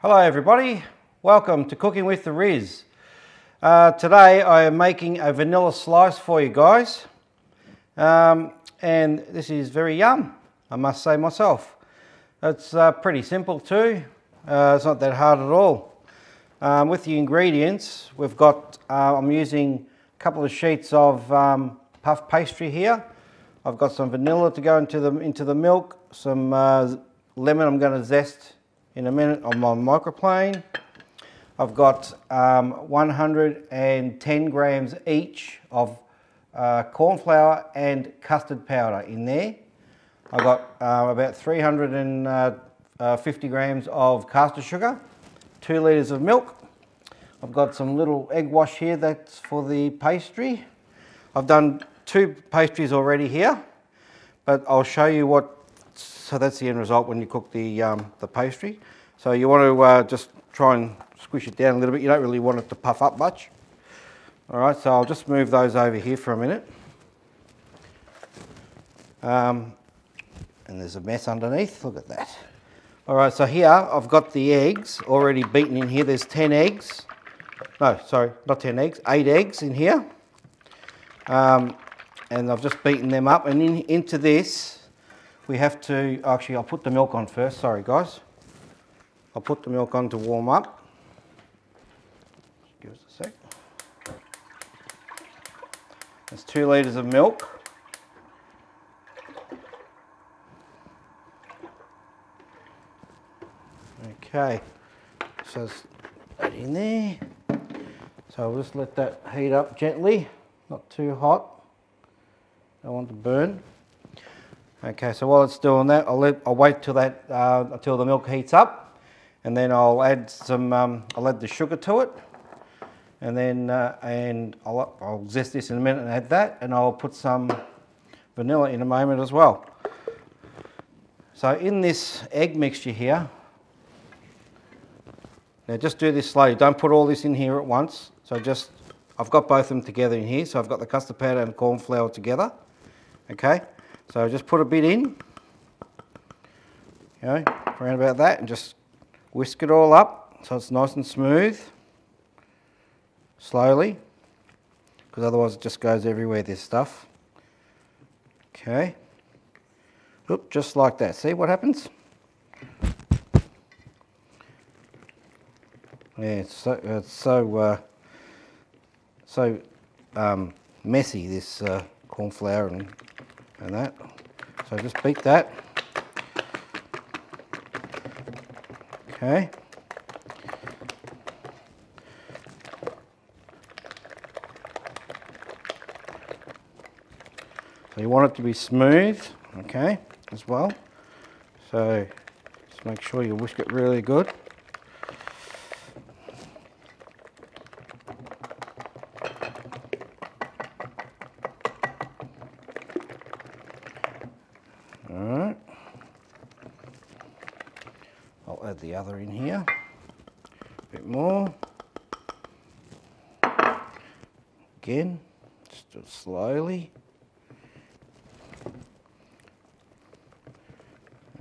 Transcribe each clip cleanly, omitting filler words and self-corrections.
Hello everybody, welcome to Cooking with the Riz. Today I am making a vanilla slice for you guys, and this is very yum, I must say myself. It's pretty simple too, it's not that hard at all. With the ingredients we've got, I'm using a couple of sheets of puff pastry here. I've got some vanilla to go into the milk, some lemon I'm going to zest in a minute on my microplane. I've got 110 grams each of corn flour and custard powder in there. I've got about 350 grams of caster sugar, 2 litres of milk. I've got some little egg wash here, that's for the pastry. I've done 2 pastries already here, but I'll show you what. So that's the end result when you cook the pastry. So you want to just try and squish it down a little bit. You don't really want it to puff up much. All right, so I'll just move those over here for a minute. And there's a mess underneath, look at that. All right, so here I've got the eggs already beaten in here. There's 10 eggs. No, sorry, not 10 eggs, 8 eggs in here. And I've just beaten them up. And into this, we have to, actually I'll put the milk on first, sorry guys. I'll put the milk on to warm up. Give us a sec. That's 2 litres of milk. Okay, so there's that in there. So I'll just let that heat up gently, not too hot. Don't want to burn. Okay, so while it's doing that, I'll wait till that until the milk heats up, and then I'll add some. I'll add the sugar to it, and then I'll zest this in a minute and add that, and I'll put some vanilla in a moment as well. So in this egg mixture here, now just do this slowly. Don't put all this in here at once. So just, I've got both of them together in here. So I've got the custard powder and corn flour together. Okay. So just put a bit in, around about that, and just whisk it all up so it's nice and smooth, slowly, because otherwise it just goes everywhere, this stuff. Okay, oop, just like that. See what happens? Yeah, it's so messy, this corn flour and that. So just beat that. Okay. So you want it to be smooth, okay, as well. So just make sure you whisk it really good. Alright, I'll add the other in here, a bit more. Again, just do it slowly.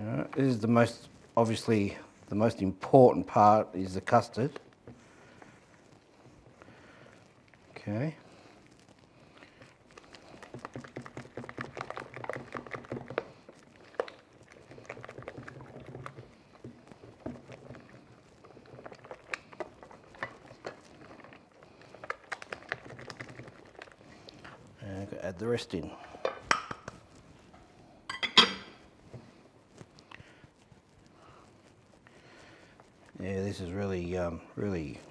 Alright, this is the most, obviously, the most important part is the custard. Okay. Add the rest in. Yeah, this is really,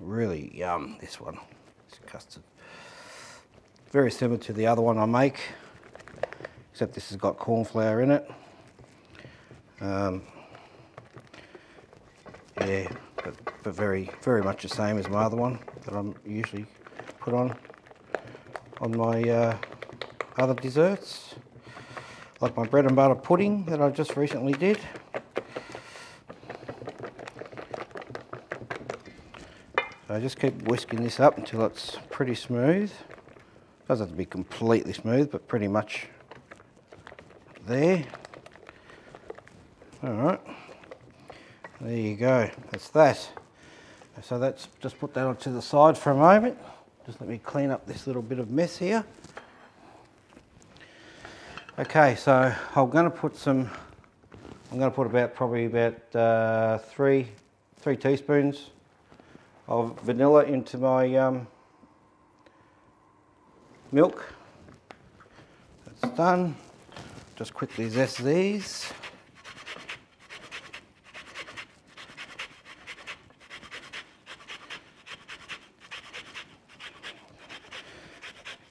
really yum, this one, this custard. Very similar to the other one I make, except this has got corn flour in it. Yeah, but very much the same as my other one that I'm usually put on my other desserts, like my bread and butter pudding that I just recently did. So I just keep whisking this up until it's pretty smooth. Doesn't have to be completely smooth, but pretty much there. All right. There you go, that's that. So that's just put that onto the side for a moment. Just let me clean up this little bit of mess here. Okay, so I'm going to put probably about three teaspoons of vanilla into my milk. That's done. Just quickly zest these.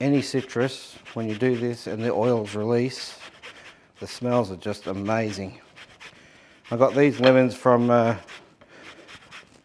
Any citrus, when you do this and the oils release, the smells are just amazing. I got these lemons from a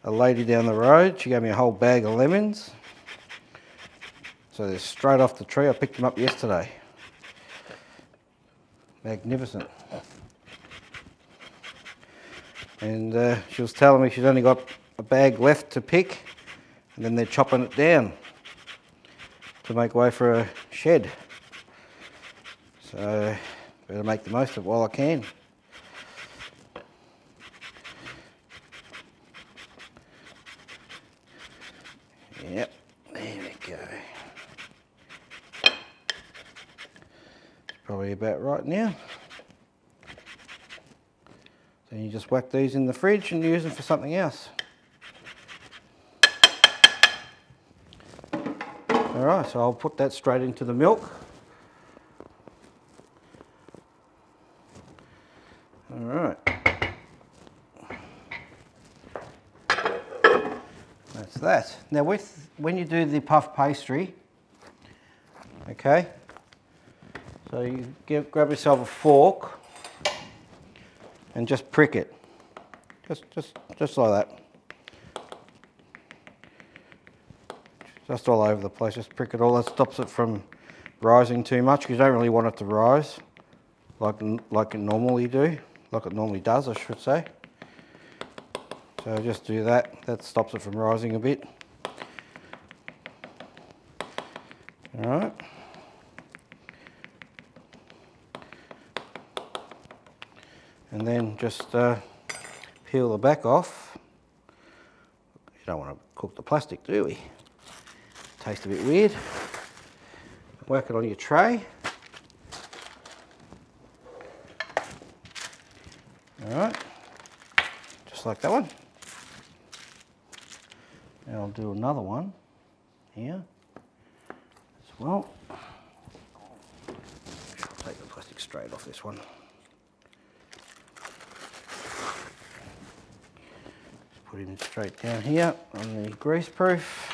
lady down the road. She gave me a whole bag of lemons. So they're straight off the tree. I picked them up yesterday. Magnificent. And she was telling me she's only got a bag left to pick, and then they're chopping it down to make way for a shed. So better make the most of it while I can. Yep, there we go. It's probably about right now. Then you just whack these in the fridge and use them for something else. Alright, so I'll put that straight into the milk. Alright. That's that. Now when you do the puff pastry, okay, so you grab yourself a fork and just prick it. Just like that. Just all over the place, just prick it all. That stops it from rising too much, because you don't really want it to rise like it normally does, I should say. So just do that. That stops it from rising a bit. All right. And then just peel the back off. You don't want to cook the plastic, do we? Tastes a bit weird. Work it on your tray. All right, just like that one. And I'll do another one here as well. I'll take the plastic straight off this one. Just put him straight down here on the grease proof.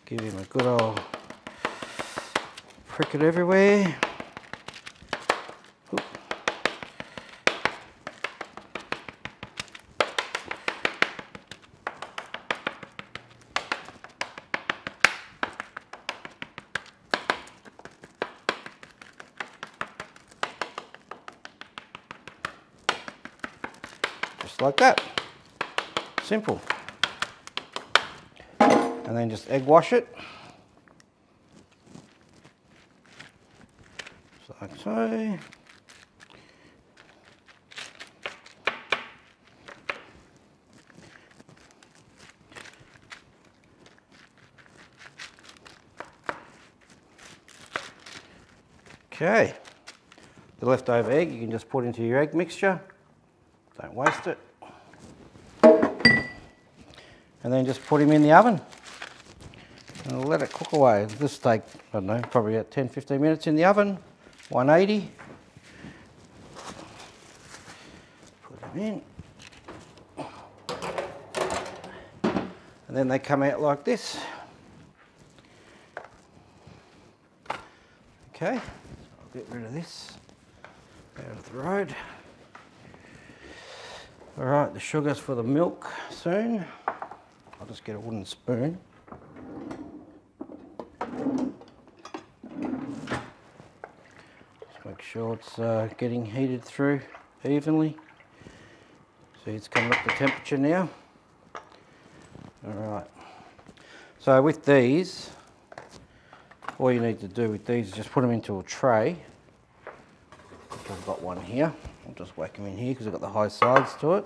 Give him a good old prick it everywhere. Oop. Just like that. Simple. And then just egg wash it. Just like so. Okay. The leftover egg you can just put into your egg mixture. Don't waste it. And then just put him in the oven. And let it cook away. This take, I don't know, probably about 10-15 minutes in the oven, 180. Put them in. And then they come out like this. Okay, so I'll get rid of this out of the road. All right, the sugar's for the milk soon. I'll just get a wooden spoon. Make sure it's getting heated through evenly. See, it's coming up to temperature now. Alright, so with these, all you need to do with these is just put them into a tray. I've got one here. I'll just whack them in here because I've got the high sides to it.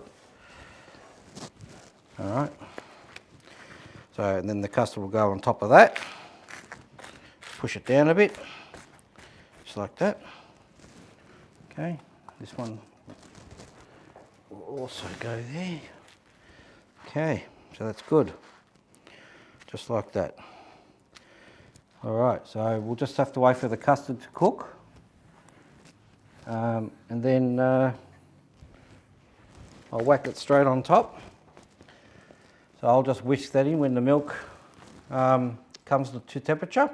All right. So, and then the custard will go on top of that. Push it down a bit, just like that. Okay, this one will also go there. Okay, so that's good. Just like that. All right, so we'll just have to wait for the custard to cook. And then I'll whack it straight on top. So I'll just whisk that in when the milk comes to temperature.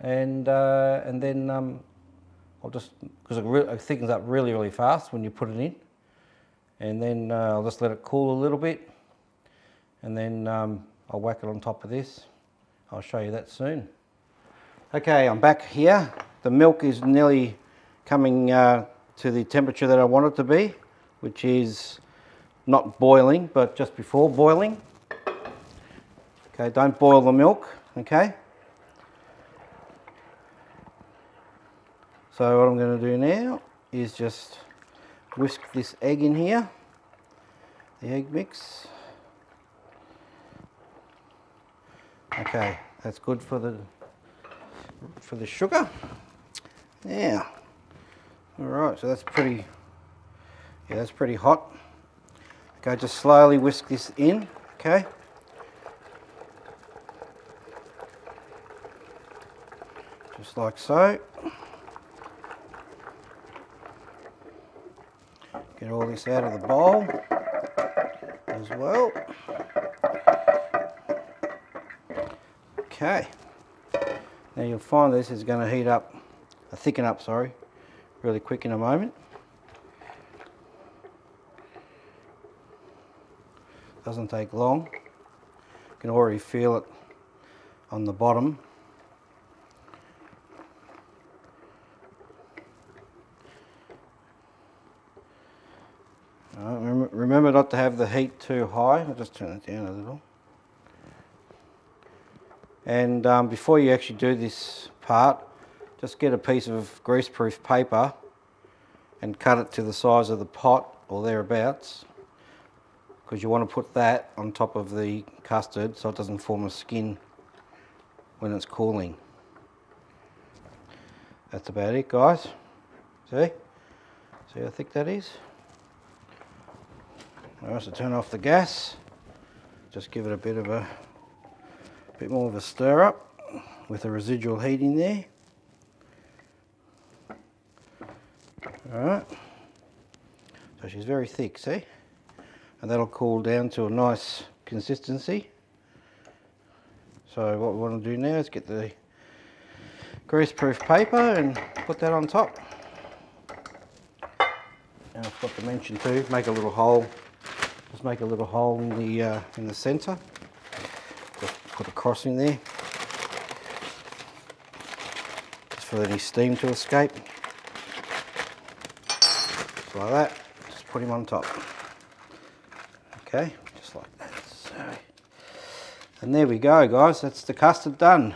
And then I'll just, because it thickens up really, really fast when you put it in. And then I'll just let it cool a little bit. And then I'll whack it on top of this. I'll show you that soon. Okay, I'm back here. The milk is nearly coming to the temperature that I want it to be, which is not boiling, but just before boiling. Okay, don't boil the milk, okay? So what I'm going to do now is just whisk this egg in here, the egg mix. Okay, that's good for the sugar. Yeah. All right, so that's pretty hot. Okay, just slowly whisk this in, okay? Just like so. Get all this out of the bowl as well. Okay. Now you'll find this is going to heat up, thicken up, sorry, really quick in a moment. Doesn't take long. You can already feel it on the bottom. Remember not to have the heat too high. I'll just turn it down a little. And before you actually do this part, just get a piece of greaseproof paper and cut it to the size of the pot or thereabouts, because you want to put that on top of the custard so it doesn't form a skin when it's cooling. That's about it, guys. See how thick that is? Alright, so turn off the gas. Just give it a bit more of a stir up with the residual heat in there. Alright. So she's very thick, see? And that'll cool down to a nice consistency. So what we want to do now is get the greaseproof paper and put that on top. And I forgot to mention too, make a little hole. Just make a little hole in the centre. Just put a cross in there, just for any steam to escape. Just like that. Just put him on top. Okay, just like that. So, and there we go, guys. That's the custard done.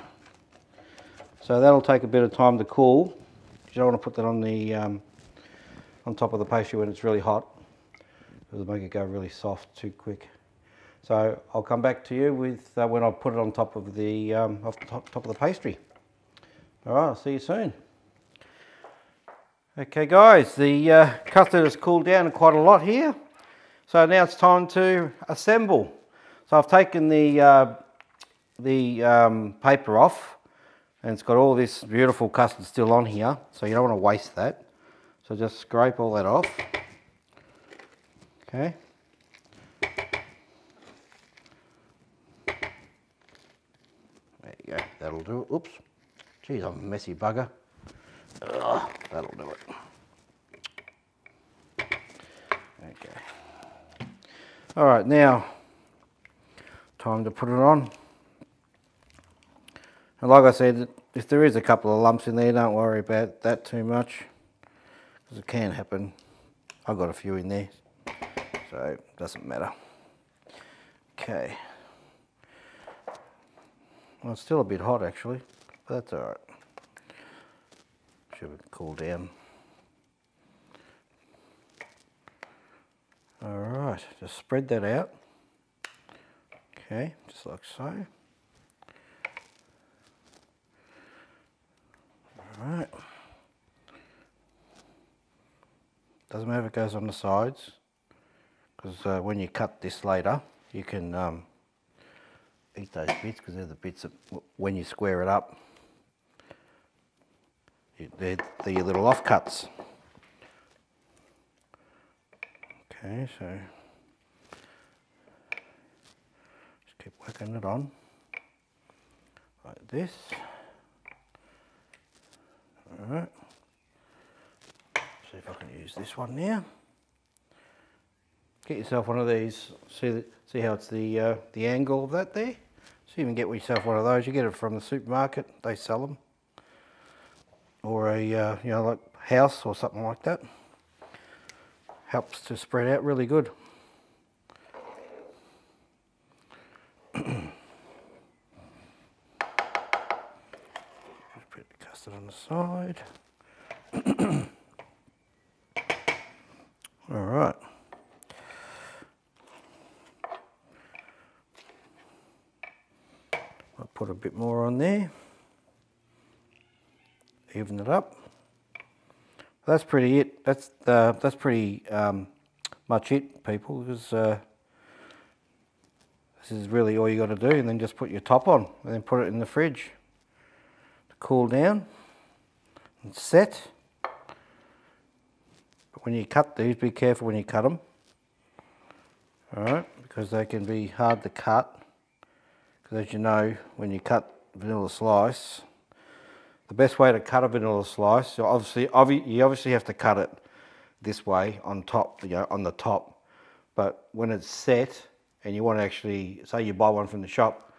So that'll take a bit of time to cool. You don't want to put that on the on top of the pastry when it's really hot. It'll make it go really soft too quick. So I'll come back to you with when I put it on top of the top of the pastry. All right, I'll see you soon. Okay, guys, the custard has cooled down quite a lot here. So now it's time to assemble. So I've taken the paper off, and it's got all this beautiful custard still on here. So you don't want to waste that. So just scrape all that off. Okay. There you go, that'll do it. Oops. Geez, I'm a messy bugger. Ugh, that'll do it. Okay. All right, now, time to put it on. And like I said, if there is a couple of lumps in there, don't worry about that too much, because it can happen. I've got a few in there. So it doesn't matter. Okay. Well, it's still a bit hot actually, but that's alright. Should cool down. Alright, just spread that out. Okay, just like so. Alright. Doesn't matter if it goes on the sides, because when you cut this later, you can eat those bits, because they're the bits that, when you square it up, they're your little offcuts. Okay, so just keep working it on like this. Alright, see if I can use this one now. Get yourself one of these. See how it's the angle of that there. So you can get yourself one of those. You get it from the supermarket. They sell them, or a you know, like house or something like that. Helps to spread out really good. Just put the custard on the side. All right. I'll put a bit more on there. Even it up. That's pretty it. That's pretty much it, people, because this is really all you got to do, and then just put your top on, and then put it in the fridge to cool down and set. But when you cut these, be careful when you cut them. All right, because they can be hard to cut. Because as you know, when you cut vanilla slice, the best way to cut a vanilla slice, so you obviously have to cut it this way on top, you know, on the top. But when it's set and you want to actually, say you buy one from the shop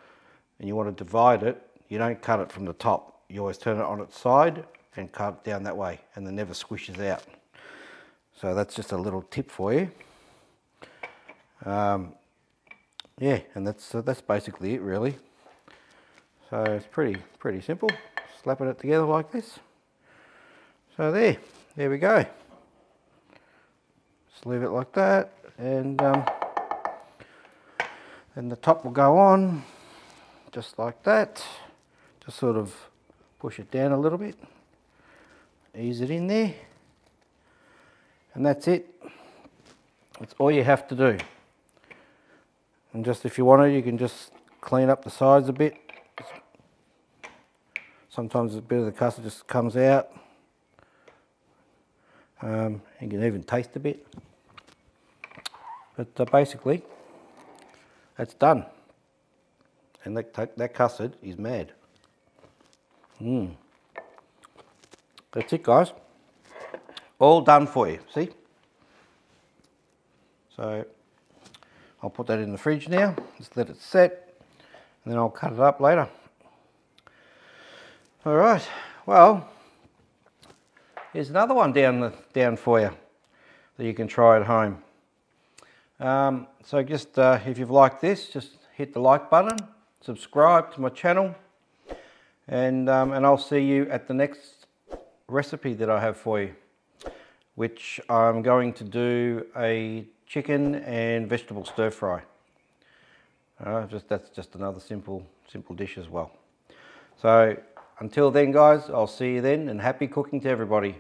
and you want to divide it, you don't cut it from the top. You always turn it on its side and cut it down that way, and it never squishes out. So that's just a little tip for you. Yeah, and that's basically it really. So it's pretty simple. Slapping it together like this. So there we go. Just leave it like that, and then the top will go on just like that. Just sort of push it down a little bit, ease it in there, and that's it. That's all you have to do. And just if you want to, you can just clean up the sides a bit. Sometimes a bit of the custard just comes out. You can even taste a bit. But basically, that's done. And that custard is mad. That's it, guys. All done for you, see? So I'll put that in the fridge now, just let it set, and then I'll cut it up later. All right, well, here's another one down for you that you can try at home. So just if you've liked this, just hit the like button, subscribe to my channel, and I'll see you at the next recipe that I have for you, which I'm going to do a chicken and vegetable stir fry. That's just another simple dish as well. So until then, guys, I'll see you then, and happy cooking to everybody.